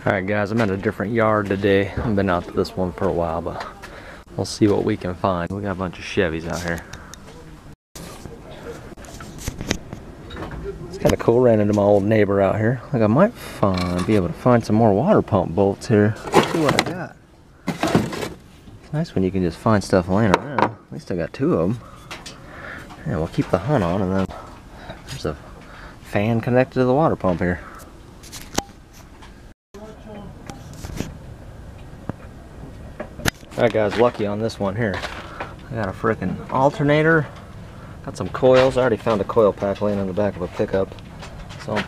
Alright guys, I'm at a different yard today. I've been out to this one for a while, but we'll see what we can find. We got a bunch of Chevys out here. It's kind of cool, ran into my old neighbor out here. Like I might be able to find some more water pump bolts here. Let's see what I got. It's nice when you can just find stuff laying around. At least I got 2 of them. And we'll keep the hunt on, and then there's a fan connected to the water pump here. Alright guys, lucky on this one here. I got a freaking alternator. Got some coils. I already found a coil pack laying in the back of a pickup. So I'll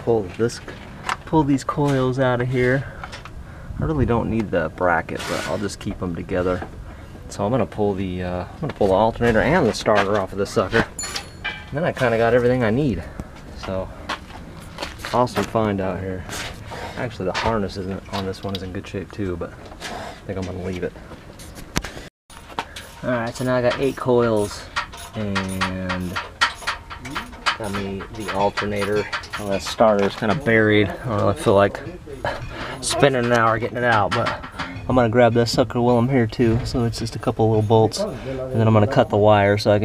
pull these coils out of here. I really don't need the bracket, but I'll just keep them together. So I'm gonna pull the alternator and the starter off of this sucker. And then I kind of got everything I need. So awesome find out here. Actually, the harness on this one is in good shape too, but I think I'm gonna leave it. Alright, so now I got 8 coils and got me the alternator. Well, that starter's kind of buried. I don't really feel like spending an hour getting it out, but I'm gonna grab this sucker while I'm here too. So it's just a couple little bolts, and then I'm gonna cut the wire so I'll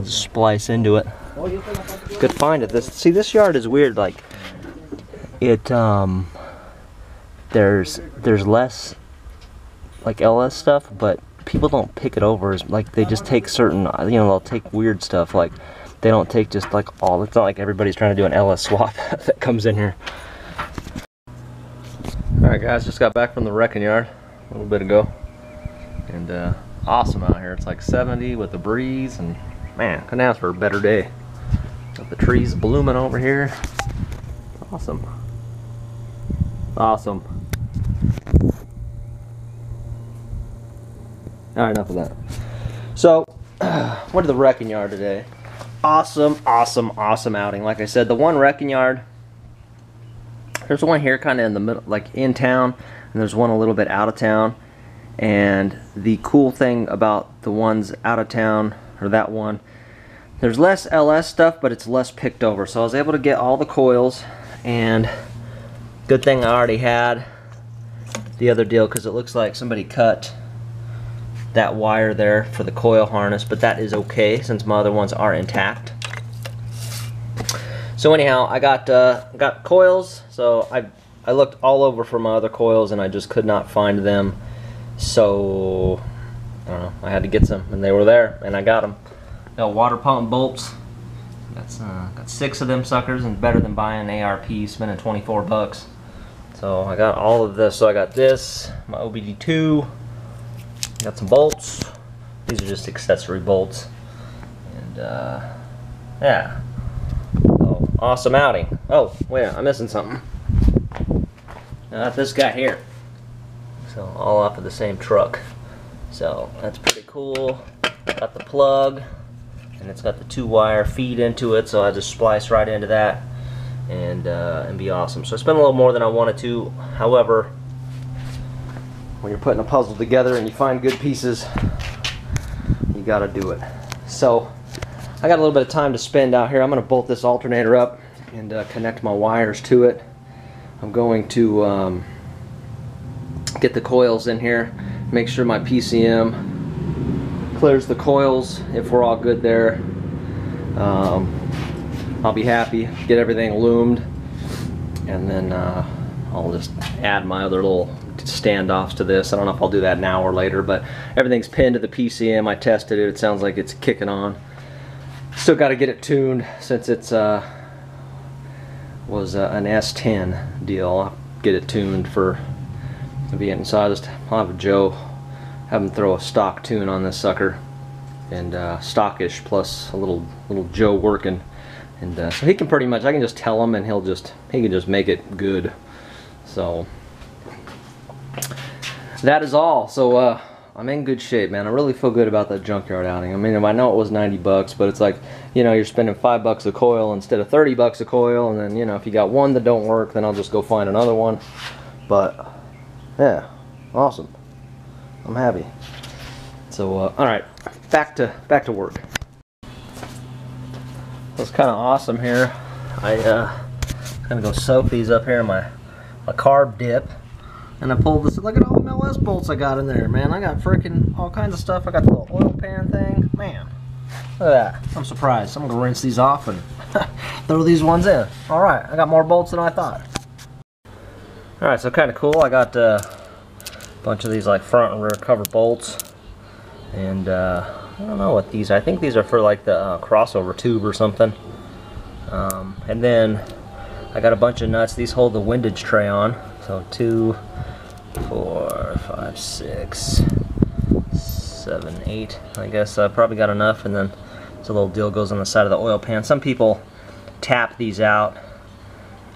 just splice into it. Good find at this. See, this yard is weird. Like it, there's less like LS stuff, but people don't pick it over as like they just take certain, you know, they'll take weird stuff. Like they don't take just like all. It's not like everybody's trying to do an LS swap that comes in here. All right, guys, just got back from the wrecking yard a little bit ago, and awesome out here. It's like 70 with the breeze, and man, couldn't ask for a better day. Got the trees blooming over here. Awesome. Awesome. Alright, enough of that. So, went to the wrecking yard today. Awesome, awesome, awesome outing. Like I said, the one wrecking yard, there's one here kind of in the middle, like in town, and there's one a little bit out of town. And the cool thing about the ones out of town, or that one, there's less LS stuff, but it's less picked over. So I was able to get all the coils, and good thing I already had the other deal, because it looks like somebody cut that wire there for the coil harness, but that is okay since my other ones are intact. So anyhow, I got coils. So I looked all over for my other coils and I just could not find them. So I don't know, I had to get some, and they were there, and I got them. Got water pump bolts. Got 6 of them suckers, and better than buying an ARP, spending 24 bucks. So I got all of this. So I got this, my OBD2. Got some bolts. These are just accessory bolts. And yeah. So, awesome outing. Oh, wait, I'm missing something. I got this guy here. So all off of the same truck. So that's pretty cool. Got the plug, and it's got the 2-wire feed into it, so I just splice right into that and be awesome. So I spent a little more than I wanted to. However, when you're putting a puzzle together and you find good pieces, you gotta do it. So I got a little bit of time to spend out here. I'm gonna bolt this alternator up and connect my wires to it. I'm going to get the coils in here, make sure my PCM clears the coils. If we're all good there, I'll be happy, get everything loomed, and then I'll just add my other little standoffs to this. I don't know if I'll do that now or later, but everything's pinned to the PCM. I tested it. It sounds like it's kicking on. Still got to get it tuned since it's was an S10 deal. I'll get it tuned for the so I'll have Joe have him throw a stock tune on this sucker, and stockish plus a little Joe working, and so he can pretty much, I can just tell him and he can just make it good. So that is all. So I'm in good shape, man. I really feel good about that junkyard outing. I mean, I know it was 90 bucks, but it's like, you know, you're spending 5 bucks a coil instead of 30 bucks a coil, and then, you know, if you got one that don't work, then I'll just go find another one. But yeah, awesome. I'm happy. So all right, back to work. It's kind of awesome here. I'm gonna go soak these up here in my carb dip. And I pulled this. Look at all the LS bolts I got in there, man. I got freaking all kinds of stuff. I got the little oil pan thing. Man, look at that. I'm surprised. I'm gonna rinse these off and throw these ones in. All right, I got more bolts than I thought. All right, so kind of cool. I got a bunch of these like front and rear cover bolts, and I don't know what these are. I think these are for like the crossover tube or something. And then I got a bunch of nuts. These hold the windage tray on. So 2, 4, 5, 6, 7, 8. I guess I probably got enough. And then this little deal goes on the side of the oil pan. Some people tap these out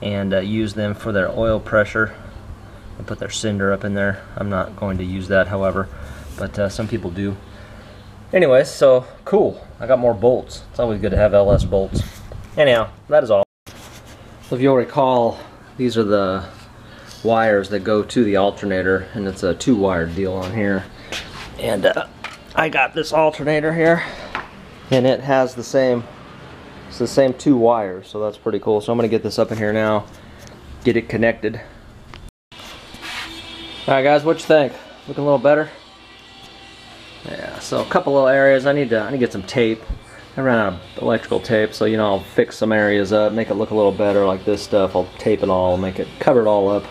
and use them for their oil pressure and put their cinder up in there. I'm not going to use that, however, but some people do. Anyways, so cool. I got more bolts. It's always good to have LS bolts. Anyhow, that is all. So if you'll recall, these are the wires that go to the alternator, and it's a 2-wire deal on here. And I got this alternator here, and it has the same, it's the same 2 wires, so that's pretty cool. So I'm gonna get this up in here now, get it connected. All right, guys, what you think? Looking a little better? Yeah. So a couple little areas I need to get some tape. I ran out of electrical tape, so you know, I'll fix some areas up, make it look a little better. Like this stuff, I'll tape it all, make it cover it all up.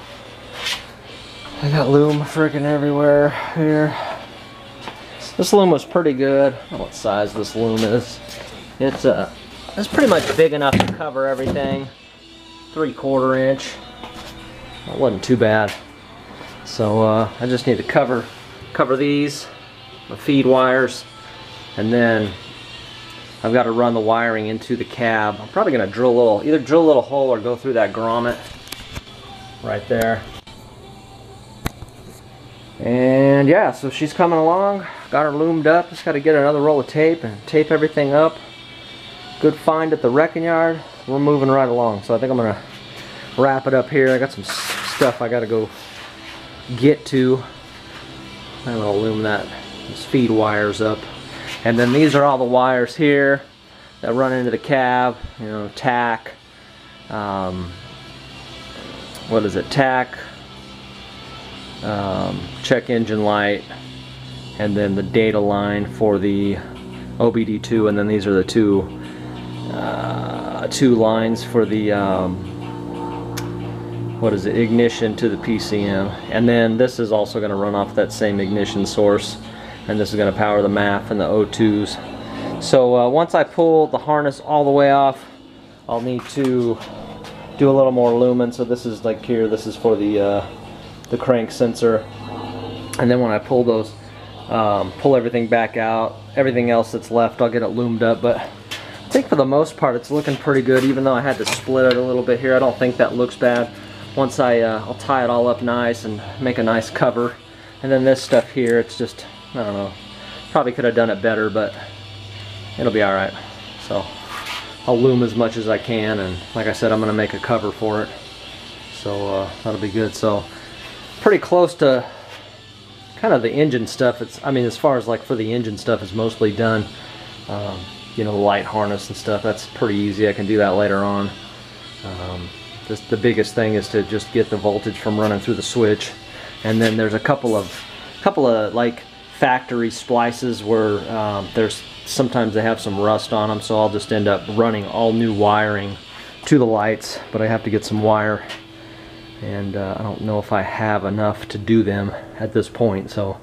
I got loom freaking everywhere here. This loom was pretty good. I don't know what size this loom is. It's pretty much big enough to cover everything. 3/4 inch. That wasn't too bad. So I just need to cover these, the feed wires, and then I've got to run the wiring into the cab. I'm probably gonna either drill a little hole or go through that grommet right there. And yeah, so she's coming along. Got her loomed up. Just got to get another roll of tape and tape everything up. Good find at the wrecking yard. We're moving right along. So I think I'm gonna wrap it up here. I got some stuff I got to go get to. I'm gonna loom these feed wires up. And then these are all the wires here that run into the cab. You know, tack. What is it? Tack. Check engine light, and then the data line for the OBD2, and then these are the two lines for the what is it, ignition to the PCM. And then this is also going to run off that same ignition source, and this is going to power the MAF and the O2s. So once I pull the harness all the way off, I'll need to do a little more lumen. So this is like here, this is for the crank sensor. And then when I pull those, pull everything back out, everything else that's left, I'll get it loomed up. But I think for the most part it's looking pretty good, even though I had to split it a little bit here. I don't think that looks bad. Once I'll tie it all up nice and make a nice cover. And then this stuff here, it's just, I don't know, probably could have done it better, but it'll be alright. So I'll loom as much as I can, and like I said, I'm going to make a cover for it. So that'll be good. So pretty close to kind of the engine stuff. I mean, as far as like for the engine stuff, it's mostly done. You know, the light harness and stuff, that's pretty easy. I can do that later on. Just the biggest thing is to just get the voltage from running through the switch. And then there's a couple of like factory splices where sometimes they have some rust on them, so I'll just end up running all new wiring to the lights, but I have to get some wire, and I don't know if I have enough to do them at this point, so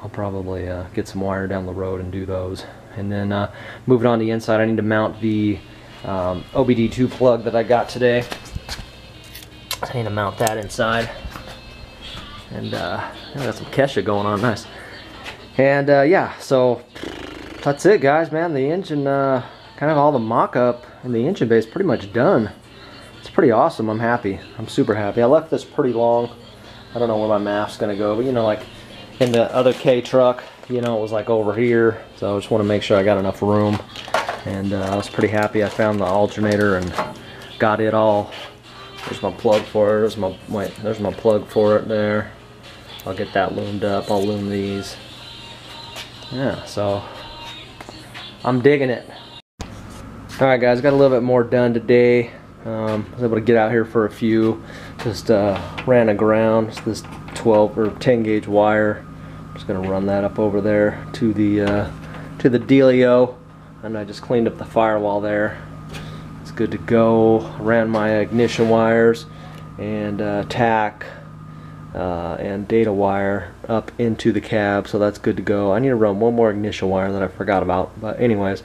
I'll probably get some wire down the road and do those. And then moving on to the inside, I need to mount the OBD2 plug that I got today. I need to mount that inside. And I got some Kesha going on, nice. And yeah, so that's it, guys, man. The engine, kind of all the mock-up and the engine bay is pretty much done. It's pretty awesome. I'm happy. I'm super happy. I left this pretty long. I don't know where my MAF's gonna go, but you know, like in the other K truck, you know, it was like over here. So I just want to make sure I got enough room. And I was pretty happy. I found the alternator and got it all. There's my plug for it. There's my plug for it there. I'll get that loomed up. I'll loom these. Yeah, so I'm digging it. Alright guys, got a little bit more done today. I was able to get out here for a few. Just ran aground. This 12 or 10 gauge wire. I'm just gonna run that up over there to the dealio, and I just cleaned up the firewall there. It's good to go. Ran my ignition wires and tack and data wire up into the cab, so that's good to go. I need to run one more ignition wire that I forgot about, but anyways,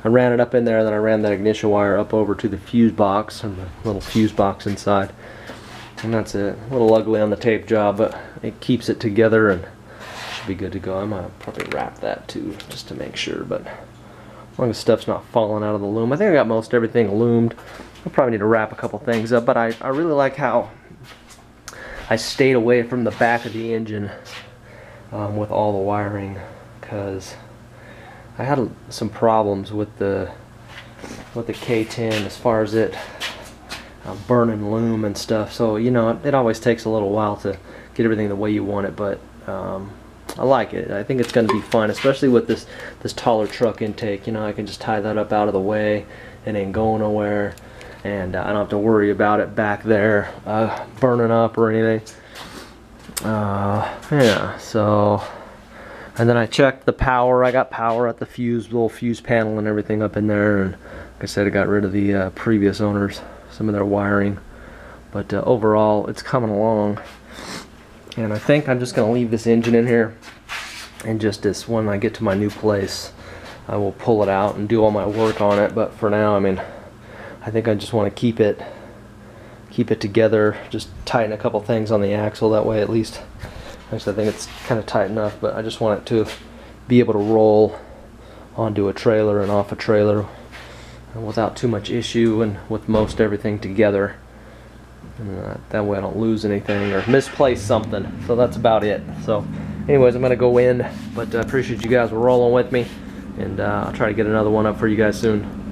I ran it up in there, then I ran that ignition wire up over to the fuse box and the little fuse box inside, and that's it. A little ugly on the tape job, but it keeps it together and should be good to go. I might probably wrap that too, just to make sure, but as long as stuff's not falling out of the loom. I think I got most everything loomed. I'll probably need to wrap a couple things up, but I really like how I stayed away from the back of the engine with all the wiring, because I had some problems with the K10 as far as it burning loom and stuff. So you know, it always takes a little while to get everything the way you want it, but I like it. I think it's going to be fun, especially with this taller truck intake. You know, I can just tie that up out of the way. It ain't going nowhere, and I don't have to worry about it back there burning up or anything. Yeah, so, and then I checked the power. I got power at the little fuse panel and everything up in there, and like I said, I got rid of the previous owners, some of their wiring, but overall it's coming along. And I think I'm just going to leave this engine in here, and just when I get to my new place, I will pull it out and do all my work on it. But for now, I mean, I think I just want to keep it together, just tighten a couple things on the axle, that way at least, actually I think it's kind of tight enough, but I just want it to be able to roll onto a trailer and off a trailer without too much issue, and with most everything together. And that way I don't lose anything or misplace something. So that's about it. So anyways, I'm gonna go in, but I appreciate you guys rolling with me, and I'll try to get another one up for you guys soon.